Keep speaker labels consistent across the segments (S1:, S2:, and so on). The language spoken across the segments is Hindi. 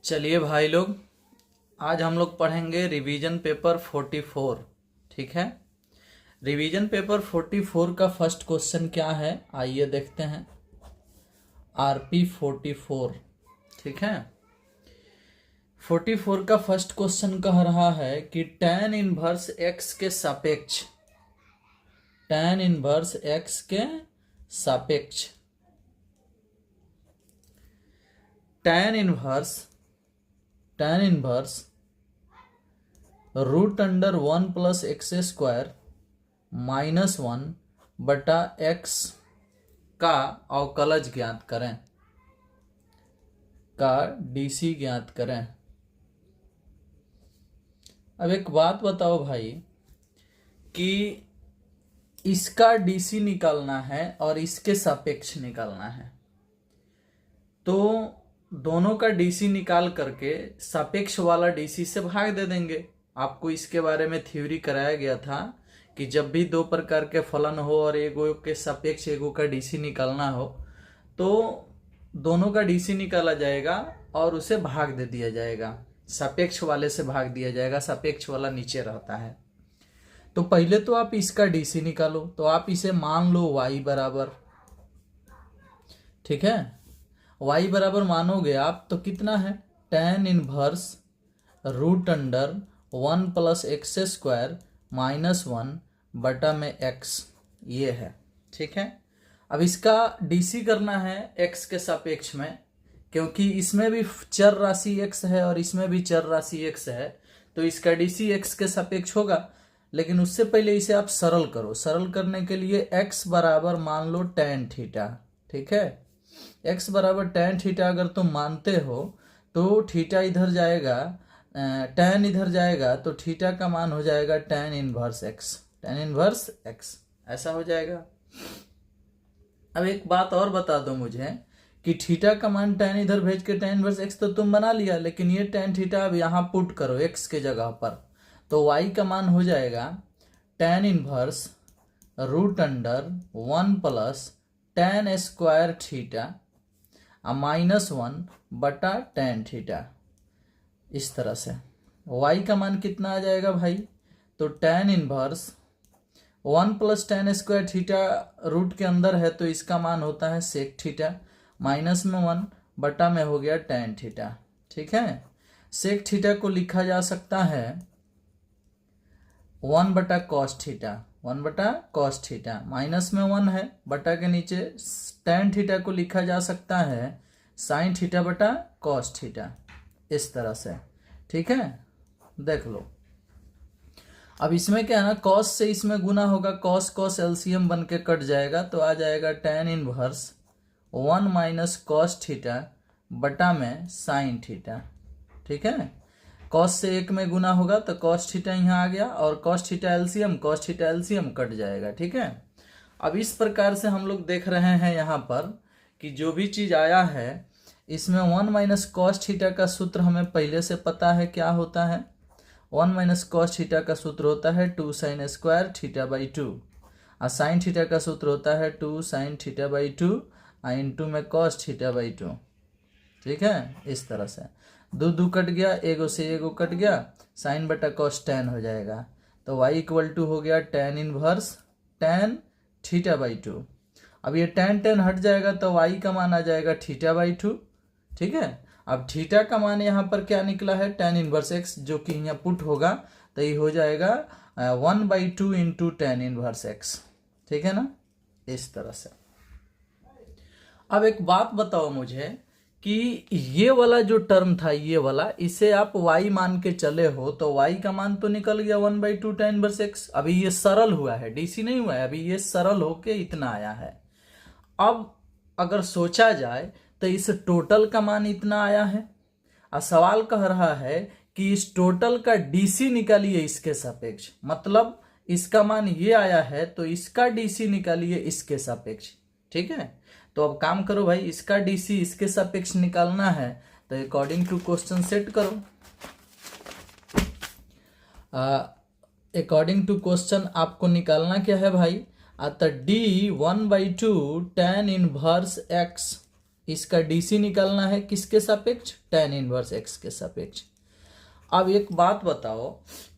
S1: चलिए भाई लोग, आज हम लोग पढ़ेंगे रिवीजन पेपर 44। ठीक है। रिवीजन पेपर 44 का फर्स्ट क्वेश्चन क्या है, आइए देखते हैं। आरपी 44। ठीक है। 44 का फर्स्ट क्वेश्चन कह रहा है कि tan इनवर्स एक्स के सापेक्ष, tan इनवर्स एक्स के सापेक्ष tan inverse root under 1+x² -1 बटा x का अवकलज ज्ञात करें, का डीसी ज्ञात करें। अब एक बात बताओ भाई कि इसका डीसी निकालना है और इसके सापेक्ष निकालना है, तो दोनों का डीसी निकाल करके सापेक्ष वाला डीसी से भाग दे देंगे। आपको इसके बारे में थ्योरी कराया गया था कि जब भी दो प्रकार के फलन हो और एगो के सापेक्ष एगो का डीसी निकालना हो तो दोनों का डीसी निकाला जाएगा और उसे भाग दे दिया जाएगा, सापेक्ष वाले से भाग दिया जाएगा, सापेक्ष वाला नीचे रहता है। तो पहले तो आप इसका डीसी निकालो, तो आप इसे मान लो y बराबर, ठीक है, y बराबर मानोगे आप तो कितना है, tan inverse root under 1+x² -1 बटा में x, ये है। ठीक है। अब इसका डीसी करना है x के सापेक्ष में, क्योंकि इसमें भी चर राशि x है और इसमें भी चर राशि x है, तो इसका डीसी x के सापेक्ष होगा। लेकिन उससे पहले इसे आप सरल करो। सरल करने के लिए x बराबर मान लो tan थीटा। ठीक है। x बराबर tan थीटा अगर तुम मानते हो तो थीटा इधर जाएगा, tan इधर जाएगा, तो थीटा का मान हो जाएगा tan inverse x, tan inverse x ऐसा हो जाएगा। अब एक बात और बता दो मुझे कि थीटा का मान tan इधर भेज के tan इनवर्स x तो तुम बना लिया, लेकिन ये tan थीटा अब यहाँ पुट करो x के जगह पर, तो y का मान हो जाएगा tan inverse root under 1+tan² theta -1 बटा tan थीटा। इस तरह से y का मान कितना आ जाएगा भाई, तो tan inverse 1+tan² theta root के अंदर है तो इसका मान होता है sec थीटा, माइनस में 1 बटा में हो गया tan थीटा। ठीक है। sec थीटा को लिखा जा सकता है 1 बटा cos थीटा, 1 बटा cos थीटा, माइनस में 1 है बटा के नीचे tan थीटा को लिखा जा सकता है sin थीटा बटा cos थीटा, इस तरह से। ठीक है। देख लो, अब इसमें क्या है ना, cos से इसमें गुना होगा, cos cos एलसीएम बन के कट जाएगा, तो आ जाएगा tan इनवर्स 1 - cos थीटा बटा में sin थीटा। ठीक है। cos से एक में गुना होगा तो cos थीटा यहाँ आ गया, और cos थीटा एलसीएम कट जाएगा। ठीक है। अब इस प्रकार से हम लोग देख रहे हैं यहाँ पर कि जो भी चीज आया है इसमें 1 - cos थीटा का सूत्र हमें पहले से पता है क्या होता है। 1 - cos थीटा का सूत्र होता है 2 sin² θ/2, और sin थीटा का सूत्र होता है 2 sin θ/2 इंटू में cos θ/2। ठीक है। इस तरह से दो कट गया, एगो से एगो कट गया, sin बटा cos tan हो जाएगा, तो y = हो गया tan इनवर्स tan θ/2। अब ये tan हट जाएगा तो y का मान आ जाएगा θ/2। ठीक है। अब थीटा का मान यहाँ पर क्या निकला है, tan इनवर्स x, जो कि यहाँ पुट होगा तो ये हो जाएगा 1/2 इंटू tan इनवर्स x। ठीक है ना, इस तरह से। अब एक बात बताओ मुझे कि ये वाला जो टर्म था, ये वाला, इसे आप y मान के चले हो तो y का मान तो निकल गया 1/2 tan इनवर्स x। अभी ये सरल हुआ है, डीसी नहीं हुआ है, अभी ये सरल होके इतना आया है। अब अगर सोचा जाए तो इस टोटल का मान इतना आया है, और सवाल कह रहा है कि इस टोटल का डीसी निकालिए इसके सापेक्ष, मतलब इसका मान ये आया है तो इसका डीसी निकालिए इसके सापेक्ष। ठीक है। तो अब काम करो भाई, इसका डीसी इसके सापेक्ष निकालना है तो अकॉर्डिंग टू क्वेश्चन सेट करो। अकॉर्डिंग टू क्वेश्चन आपको निकालना क्या है भाई, अतः d 1/2 tan इनवर्स x इसका डीसी निकालना है किसके सापेक्ष, tan इनवर्स x के सापेक्ष। अब एक बात बताओ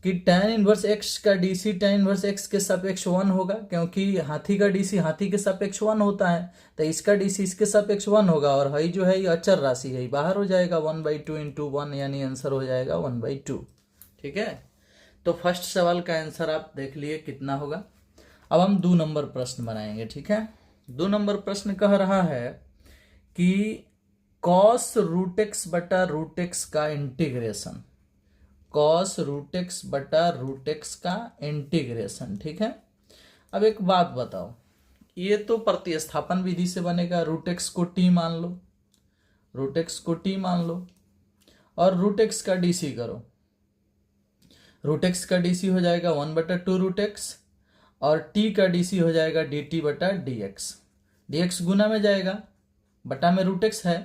S1: कि tan इनवर्स x का डीसी tan इनवर्स x के सापेक्ष 1 होगा, क्योंकि हाथी का डीसी हाथी के सापेक्ष 1 होता है, तो इसका डीसी इसके सापेक्ष 1 होगा, और हई जो है ये अचर राशि है, बाहर हो जाएगा 1/2 इंटू 1, यानी आंसर हो जाएगा 1/2। ठीक है, तो फर्स्ट सवाल का आंसर आप देख लिए कितना होगा। अब हम 2 नंबर प्रश्न बनाएंगे। ठीक है, 2 नंबर प्रश्न कह रहा है कि cos रूट एक्स बटा रूट एक्स का इंटीग्रेशन, cos रूट एक्स बटा रूट एक्स का इंटीग्रेशन। ठीक है, अब एक बात बताओ, ये तो प्रतिस्थापन विधि से बनेगा। रूट एक्स को t मान लो, रूट एक्स को t मान लो, और रूट एक्स का डीसी करो। रूट एक्स का डीसी हो जाएगा 1/2 रूट एक्स, और t का डीसी हो जाएगा dt बटा dx। dx गुना में जाएगा, बटा में रूट एक्स है,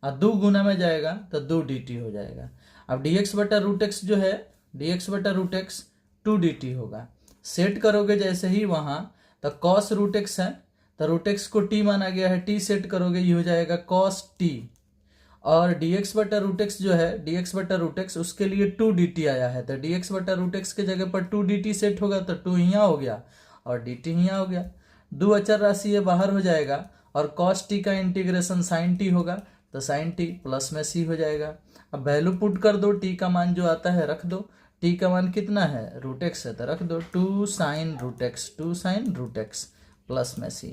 S1: और 2 गुना में जाएगा तो 2 dt हो जाएगा। अब dx बटा रूट एक्स जो है, dx बटा रूट एक्स 2 dt होगा। सेट करोगे जैसे ही वहाँ, तो cos रूट एक्स है, तो रूट एक्स को t माना गया है, t सेट करोगे ये हो जाएगा cos t, और dx बटा रूट एक्स जो है, dx बटा रूट एक्स उसके लिए 2 dt आया है, तो dx बटा रूट एक्स के जगह पर 2 dt सेट होगा, तो 2 यहाँ हो गया और dt यहाँ हो गया। 2 अचर राशि ये बाहर हो जाएगा, और cos t का इंटीग्रेशन sin t होगा, तो sin t प्लस में c हो जाएगा। अब वैल्यू पुट कर दो, t का मान जो आता है रख दो, t का मान कितना है, रूट एक्स है, तो रख दो 2 sin root x, 2 sin root x plus में c,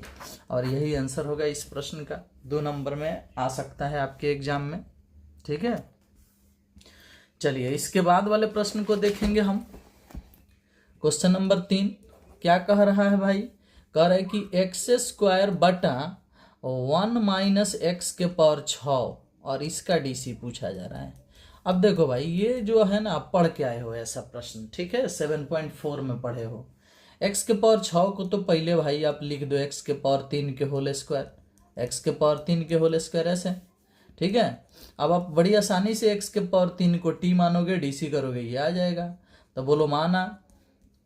S1: और यही आंसर होगा इस प्रश्न का। 2 नंबर में आ सकता है आपके एग्जाम में। ठीक है, चलिए इसके बाद वाले प्रश्न को देखेंगे हम। क्वेश्चन नंबर 3 क्या कह रहा है भाई, कह रहा है कि x² बटा 1 माइनस एक्स के पावर 6, और इसका डीसी पूछा जा रहा है। अब देखो भाई, ये जो है ना, आप पढ़ के आए हो ऐसा प्रश्न, ठीक है, 7.4 में पढ़े हो। x के पावर 6 को तो पहले भाई आप लिख दो x के पावर 3 के होल स्क्वायर, x के पावर 3 के होल स्क्वायर ऐसे। ठीक है, अब आप बड़ी आसानी से x के पावर 3 को t मानोगे, डीसी करोगे, ये आ जाएगा। तो बोलो माना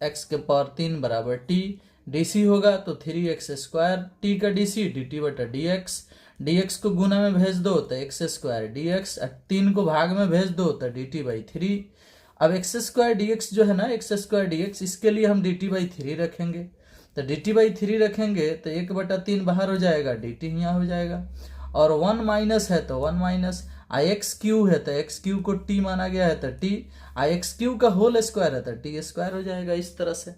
S1: x के पावर 3 बराबर t, डीसी होगा तो 3x², t का डीसी dt बटा dx, dx को गुना में भेज दो तो x² dx, 3 को भाग में भेज दो तो dt/3। अब x² dx जो है ना, x² dx, इसके लिए हम dt/3 रखेंगे, तो dt/3 रखेंगे तो 1/3 बाहर हो जाएगा, dt यहाँ हो जाएगा, और 1 माइनस है तो 1 माइनस, x³ है तो x³ को t माना गया है तो t, x³ का होल स्क्वायर है तो t² हो जाएगा, इस तरह से।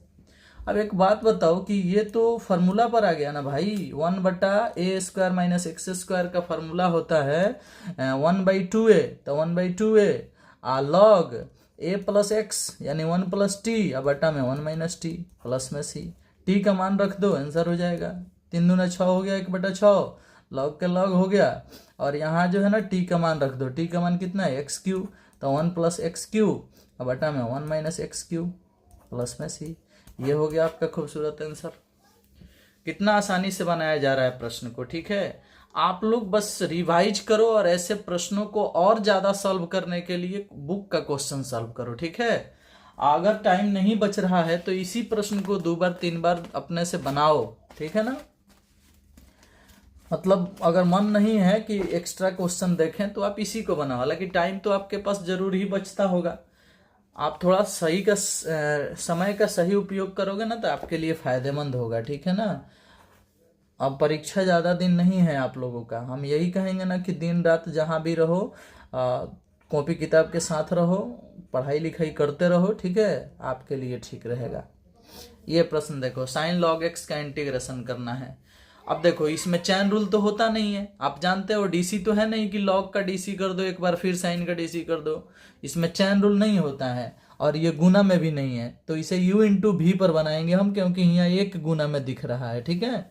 S1: अब एक बात बताओ कि ये तो फार्मूला पर आ गया ना भाई, 1/a² माइनस x² का फार्मूला होता है 1/2a, तो 1/2a log a plus x यानी 1 प्लस टी, अब बटा में 1 माइनस टी प्लस में सी, टी का मान रख दो, आंसर हो जाएगा 3 दूना 6 हो गया, 1/6 लॉग के लॉग हो गया, और यहाँ जो है ना टी का मान रख दो, टी का मान कितना है x³, तो 1 प्लस x³ अब बटा में 1 माइनस x³ प्लस में सी, ये हो गया आपका खूबसूरत आंसर। कितना आसानी से बनाया जा रहा है प्रश्न को। ठीक है, आप लोग बस रिवाइज करो, और ऐसे प्रश्नों को और ज्यादा सॉल्व करने के लिए बुक का क्वेश्चन सॉल्व करो। ठीक है, अगर टाइम नहीं बच रहा है तो इसी प्रश्न को 2 बार 3 बार अपने से बनाओ। ठीक है ना, मतलब अगर मन नहीं है कि एक्स्ट्रा क्वेश्चन देखें तो आप इसी को बनाओ, हालांकि टाइम तो आपके पास जरूर ही बचता होगा। आप थोड़ा सही का समय का सही उपयोग करोगे ना तो आपके लिए फायदेमंद होगा। ठीक है ना, अब परीक्षा ज़्यादा दिन नहीं है आप लोगों का, हम यही कहेंगे ना कि दिन रात जहाँ भी रहो कॉपी किताब के साथ रहो, पढ़ाई लिखाई करते रहो। ठीक है, आपके लिए ठीक रहेगा। ये प्रश्न देखो, साइन लॉग एक्स का इंटीग्रेशन करना है। अब देखो इसमें चैन रूल तो होता नहीं है, आप जानते हो, डीसी तो है नहीं कि लॉग का डीसी कर दो एक बार फिर साइन का डीसी कर दो, इसमें चैन रूल नहीं होता है, और ये गुना में भी नहीं है, तो इसे u इंटू भी पर बनाएंगे हम, क्योंकि यहाँ एक गुना में दिख रहा है। ठीक है,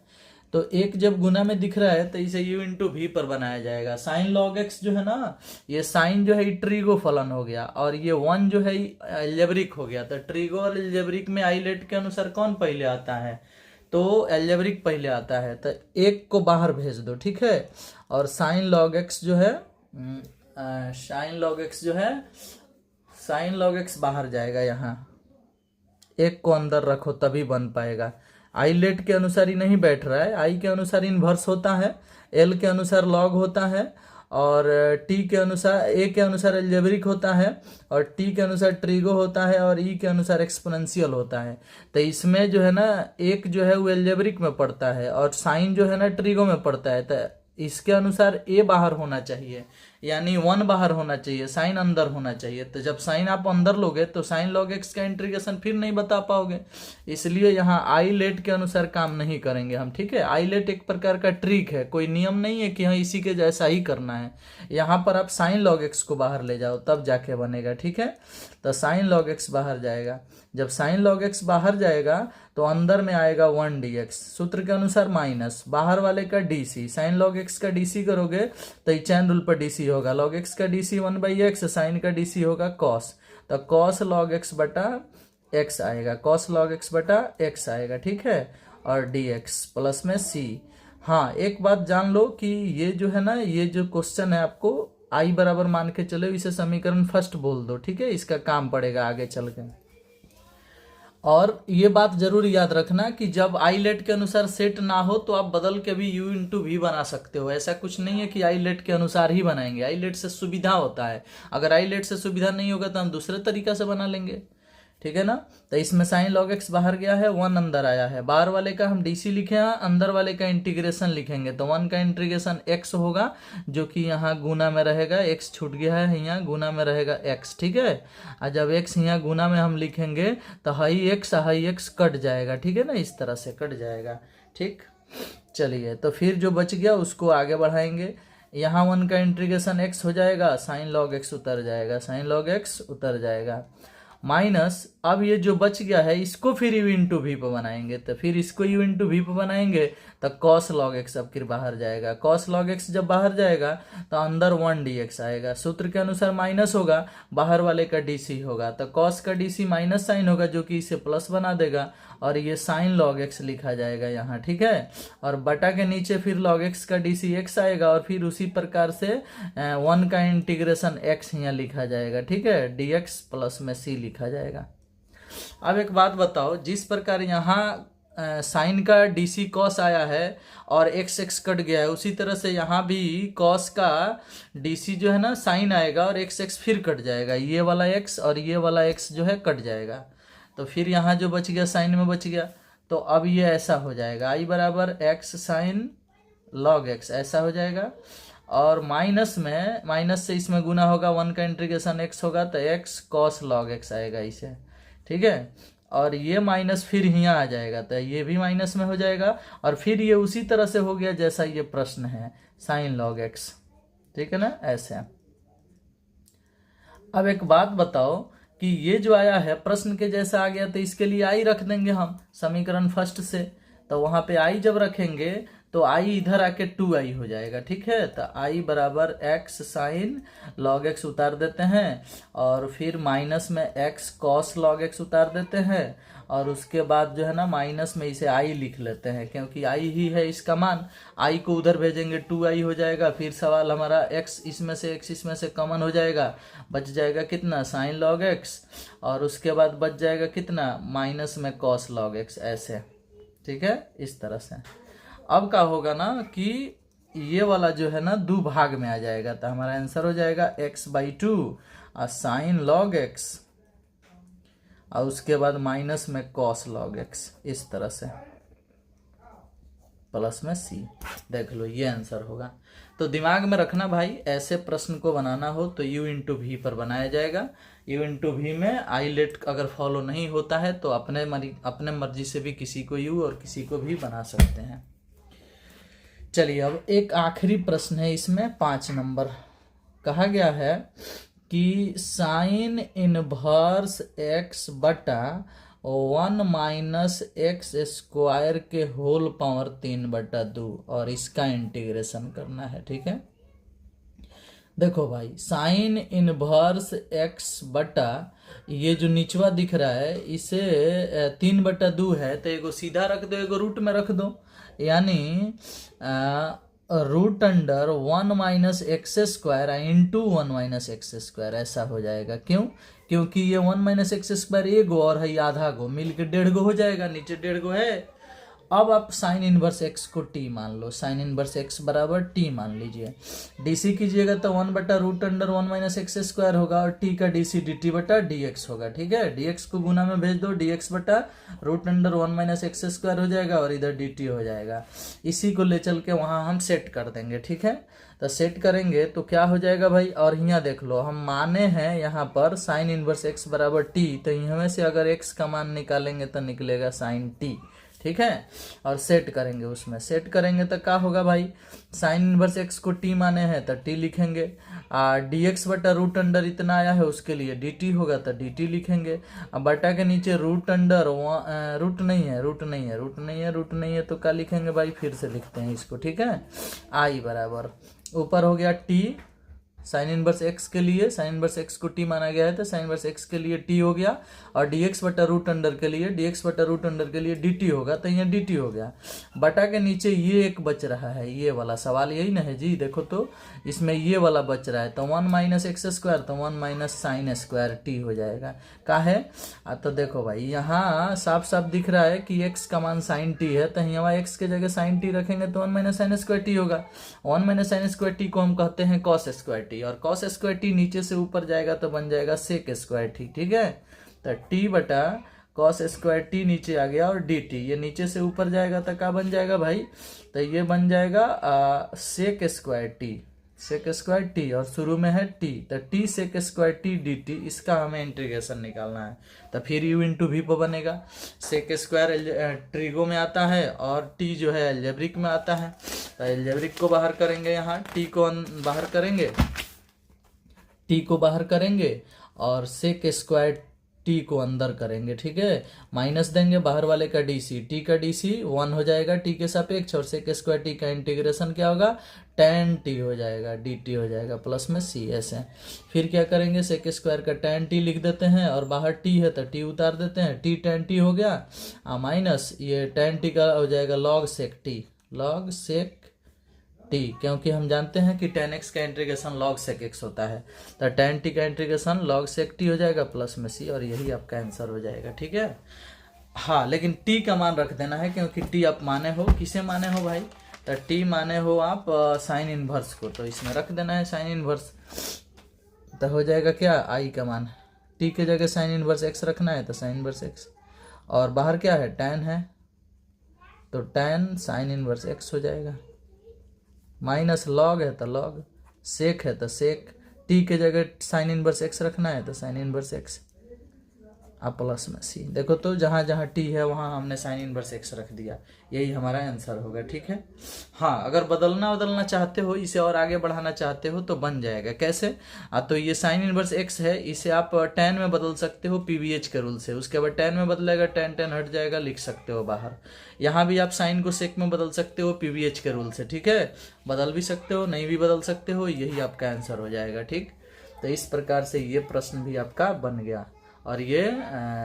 S1: तो एक जब गुना में दिख रहा है तो इसे u इंटू भी पर बनाया जाएगा। साइन लॉग एक्स जो है ना, ये साइन जो है ट्रीगो फलन हो गया, और ये 1 जो है एल्जेब्रिक हो गया, तो ट्रीगो और एल्जेब्रिक में आइलेट के अनुसार कौन पहले आता है, तो एल्जेब्रिक पहले आता है, तो एक को बाहर भेज दो। ठीक है, और साइन लॉग एक्स जो है, साइन लॉग एक्स बाहर जाएगा, यहाँ एक को अंदर रखो तभी बन पाएगा। आई लेट के अनुसार ही नहीं बैठ रहा है, आई के अनुसार इन्वर्स होता है, एल के अनुसार लॉग होता है, और टी के अनुसार, ए के अनुसार एल्जेब्रिक होता है, और टी के अनुसार ट्रिगो होता है, और ई के अनुसार एक्सपोनेंशियल होता है। तो इसमें जो है ना एक जो है वो एल्जेब्रिक में पड़ता है और साइन जो है ना ट्रिगो में पड़ता है। तो इसके अनुसार ए बाहर होना चाहिए, यानी 1 बाहर होना चाहिए, साइन अंदर होना चाहिए। तो जब साइन आप अंदर लोगे तो साइन लॉग एक्स का इंटीग्रेशन फिर नहीं बता पाओगे, इसलिए यहाँ आई लेट के अनुसार काम नहीं करेंगे हम, ठीक है। आई लेट एक प्रकार का ट्रिक है, कोई नियम नहीं है कि हाँ इसी के जैसा ही करना है। यहाँ पर आप साइन लॉग एक्स को बाहर ले जाओ तब जाके बनेगा, ठीक है। तो साइन लॉग एक्स बाहर जाएगा, जब साइन लॉग एक्स बाहर जाएगा तो अंदर में आएगा 1 dx, सूत्र के अनुसार माइनस बाहर वाले का डी, साइन लॉग एक्स का डी करोगे तो चैन रूल पर डी होगा, लॉग एक्स का डी 1/x, साइन का डी होगा कॉस, तो कॉस लॉग एक्स बटा एक्स आएगा, कॉस लॉग एक्स बटा एक्स आएगा, ठीक है। और डी एक्स प्लस में सी। हाँ एक बात जान लो कि ये जो है ना, ये जो क्वेश्चन है आपको आई बराबर मान के चलो, इसे समीकरण फर्स्ट बोल दो, ठीक है, इसका काम पड़ेगा आगे चल के। और ये बात जरूर याद रखना कि जब आई लेट के अनुसार सेट ना हो तो आप बदल के भी u इंटू वी बना सकते हो, ऐसा कुछ नहीं है कि आई लेट के अनुसार ही बनाएंगे, आई लेट से सुविधा होता है, अगर आई लेट से सुविधा नहीं होगा तो हम दूसरे तरीका से बना लेंगे, ठीक है ना। तो इसमें साइन लॉग एक्स बाहर गया है, 1 अंदर आया है, बाहर वाले का हम डीसी लिखे हैं, अंदर वाले का इंटीग्रेशन लिखेंगे, तो 1 का इंटीग्रेशन एक्स होगा जो कि यहाँ गुना में रहेगा, एक्स छूट गया है यहाँ गुना में रहेगा एक्स, ठीक है। और जब एक्स यहाँ गुना में हम लिखेंगे तो हाई एक्स कट जाएगा, ठीक है ना, इस तरह से कट जाएगा, ठीक। चलिए तो फिर जो बच गया उसको आगे बढ़ाएंगे, यहाँ 1 का इंटीग्रेशन एक्स हो जाएगा, साइन लॉग एक्स उतर जाएगा, साइन लॉग एक्स उतर जाएगा, माइनस अब ये जो बच गया है इसको फिर यू इंटू वी पे बनाएंगे, तो फिर इसको यू इंटू वी पे बनाएंगे तो कॉस लॉग एक्स अब फिर बाहर जाएगा, कॉस लॉग एक्स जब बाहर जाएगा तो अंदर 1 dx आएगा, सूत्र के अनुसार माइनस होगा, बाहर वाले का डीसी होगा, तो कॉस का डीसी माइनस साइन होगा जो कि इसे प्लस बना देगा, और ये साइन लॉग एक्स लिखा जाएगा यहाँ, ठीक है। और बटा के नीचे फिर लॉग एक्स का डीसी एक्स आएगा, और फिर उसी प्रकार से 1 का इंटीग्रेशन एक्स यहाँ लिखा जाएगा, ठीक है, dx प्लस में सी लिखा जाएगा। अब एक बात बताओ, जिस प्रकार यहाँ साइन का डीसी कॉस आया है और एक्स एक्स कट गया है, उसी तरह से यहाँ भी कॉस का डीसी जो है ना साइन आएगा और एक्स एक्स फिर कट जाएगा, ये वाला एक्स और ये वाला एक्स जो है कट जाएगा, तो फिर यहाँ जो बच गया साइन में बच गया, तो अब ये ऐसा हो जाएगा आई बराबर एक्स साइन लॉग एक्स, ऐसा हो जाएगा। और माइनस में, माइनस से इसमें गुना होगा, 1 का इंटीग्रेशन एक्स होगा तो एक्स कॉस लॉग एक्स आएगा इसे, ठीक है। और ये माइनस फिर यहाँ आ जाएगा तो ये भी माइनस में हो जाएगा, और फिर ये उसी तरह से हो गया जैसा ये प्रश्न है, साइन लॉग एक्स, ठीक है ना, ऐसे। अब एक बात बताओ कि ये जो आया है प्रश्न के जैसा आ गया, तो इसके लिए आई रख देंगे हम समीकरण फर्स्ट से, तो वहां पे आई जब रखेंगे तो आई इधर आके 2i हो जाएगा, ठीक है। तो आई बराबर एक्स साइन लॉग एक्स उतार देते हैं, और फिर माइनस में एक्स कॉस लॉग एक्स उतार देते हैं, और उसके बाद जो है ना माइनस में इसे आई लिख लेते हैं क्योंकि आई ही है इसका मान, आई को उधर भेजेंगे 2i हो जाएगा, फिर सवाल हमारा एक्स इसमें से कॉमन हो जाएगा, बच जाएगा कितना साइन लॉग एक्स, और उसके बाद बच जाएगा कितना माइनस में कॉस लॉग एक्स, ऐसे, ठीक है, इस तरह से। अब क्या होगा ना कि ये वाला जो है ना 2 भाग में आ जाएगा, तो हमारा आंसर हो जाएगा x/2 और साइन लॉग एक्स, और उसके बाद माइनस में कॉस लॉग एक्स, इस तरह से, प्लस में सी, देख लो ये आंसर होगा। तो दिमाग में रखना भाई, ऐसे प्रश्न को बनाना हो तो u इंटू वी पर बनाया जाएगा, u इंटू वी में आई लेट अगर फॉलो नहीं होता है तो अपने मर्जी से भी किसी को u और किसी को भी बना सकते हैं। चलिए अब एक आखिरी प्रश्न है, इसमें 5 नंबर कहा गया है कि साइन इनवर्स एक्स बटा 1 माइनस एक्स स्क्वायर के होल पावर 3/2 और इसका इंटीग्रेशन करना है, ठीक है। देखो भाई साइन इनवर्स एक्स बटा ये जो निचवा दिख रहा है इसे 3/2 है, तो एगो सीधा रख दो एगो रूट में रख दो, यानी root under 1 minus x square into 1 minus x square, ऐसा हो जाएगा। क्यों? क्योंकि ये 1 माइनस एक्स स्क्वायर एक गो और है आधा गो मिल के 1.5 गो हो जाएगा, नीचे 1.5 गो है अब आप साइन इनवर्स एक्स को टी मान लो, साइन इनवर्स एक्स बराबर टी मान लीजिए। डीसी कीजिएगा तो 1/√(1 - होगा और टी का डीसी dt/dx होगा। ठीक है, dx को गुना में भेज दो, dx/√(1 - हो जाएगा और इधर dt हो जाएगा। इसी को ले चल के वहां हम सेट कर देंगे। ठीक है, तो सेट करेंगे तो क्या हो जाएगा भाई, और यहाँ देख लो हम माने हैं यहाँ पर साइन इनवर्स एक्स बराबर टी, तो यहाँ से अगर एक्स का मान निकालेंगे तो निकलेगा साइन टी। ठीक है, और सेट करेंगे, उसमें सेट करेंगे तो क्या होगा भाई, साइन इनवर्स एक्स को टी माने हैं तो टी लिखेंगे, dx/√अंडर इतना आया है उसके लिए dt होगा तो dt लिखेंगे। अब बटा के नीचे रूट अंडर रूट नहीं है तो क्या लिखेंगे भाई, फिर से लिखते हैं इसको। ठीक है, आई बराबर ऊपर हो गया टी, साइन इनवर्स एक्स के लिए, साइन इनवर्स एक्स को टी माना गया है तो साइन इनवर्स एक्स के लिए टी हो गया, और dx/√अंडर के लिए dt होगा तो यहाँ dt हो गया। बटा के नीचे ये एक बच रहा है, ये वाला सवाल यही ना है जी, देखो तो इसमें ये वाला बच रहा है तो 1 - x² तो 1 - sin² टी हो जाएगा। का है तो देखो भाई यहाँ साफ साफ दिख रहा है कि x का मान sin t है, तो यहाँ x के जगह sin t रखेंगे तो 1 - sin² टी होगा। 1 - sin² टी को हम कहते हैं cos² टी, और cos² टी नीचे से ऊपर जाएगा तो बन जाएगा sec² टी। ठीक है, तो t/cos² टी नीचे आ गया, और dt ये नीचे से ऊपर जाएगा तो क्या बन जाएगा भाई, तो ये बन जाएगा sec² टी और शुरू में है t, तो t sec² टी dt, इसका हमें इंटीग्रेशन निकालना है। तो फिर u × v पर बनेगा, sec² ट्रिगो में आता है और t जो है एल्जेब्रिक में आता है, तो एल्जेब्रिक को बाहर करेंगे, यहाँ t को बाहर करेंगे और sec² टी को अंदर करेंगे। ठीक है, माइनस देंगे बाहर वाले का डीसी, टी का डीसी 1 हो जाएगा टी के सापेक्ष, और sec² टी का इंटीग्रेशन क्या होगा, tan टी हो जाएगा, dt हो जाएगा, प्लस में cs है। फिर क्या करेंगे, sec² का tan टी लिख देते हैं और बाहर t है तो t उतार देते हैं, t tan टी हो गया, माइनस ये tan टी का हो जाएगा log sec टी, क्योंकि हम जानते हैं कि tan x का इंटीग्रेशन log sec x होता है, तो tan t का इंटीग्रेशन log sec t हो जाएगा प्लस में c, और यही आपका आंसर हो जाएगा। ठीक है, हाँ लेकिन t का मान रख देना है, क्योंकि t आप माने हो, किसे माने हो भाई, तो t माने हो आप साइन इनवर्स को, तो इसमें रख देना है साइन इनवर्स, तो हो जाएगा क्या, i का मान, t के जगह साइन इनवर्स x रखना है तो साइन इनवर्स x, और बाहर क्या है tan है तो tan साइन इनवर्स x हो जाएगा, माइनस log है तो log, सेक है तो सेक, टी के जगह साइन इनवर्स एक्स रखना है तो साइन इनवर्स एक्स, अब प्लस में सी। देखो तो जहाँ जहाँ टी है वहाँ हमने साइन इनवर्स एक्स रख दिया, यही हमारा आंसर होगा। ठीक है, हाँ अगर बदलना चाहते हो, इसे और आगे बढ़ाना चाहते हो तो बन जाएगा। कैसे, तो ये साइन इनवर्स एक्स है, इसे आप tan में बदल सकते हो पीवीएच के रूल से, उसके बाद tan में बदलेगा, tan हट जाएगा, लिख सकते हो बाहर। यहाँ भी आप साइन को सेक में बदल सकते हो पीवीएच के रूल से। ठीक है, बदल भी सकते हो, नहीं भी बदल सकते हो, यही आपका आंसर हो जाएगा। ठीक, तो इस प्रकार से ये प्रश्न भी आपका बन गया, और ये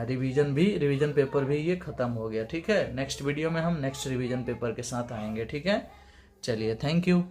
S1: रिवीजन पेपर भी ये खत्म हो गया। ठीक है, नेक्स्ट वीडियो में हम नेक्स्ट रिवीजन पेपर के साथ आएंगे। ठीक है, चलिए, थैंक यू।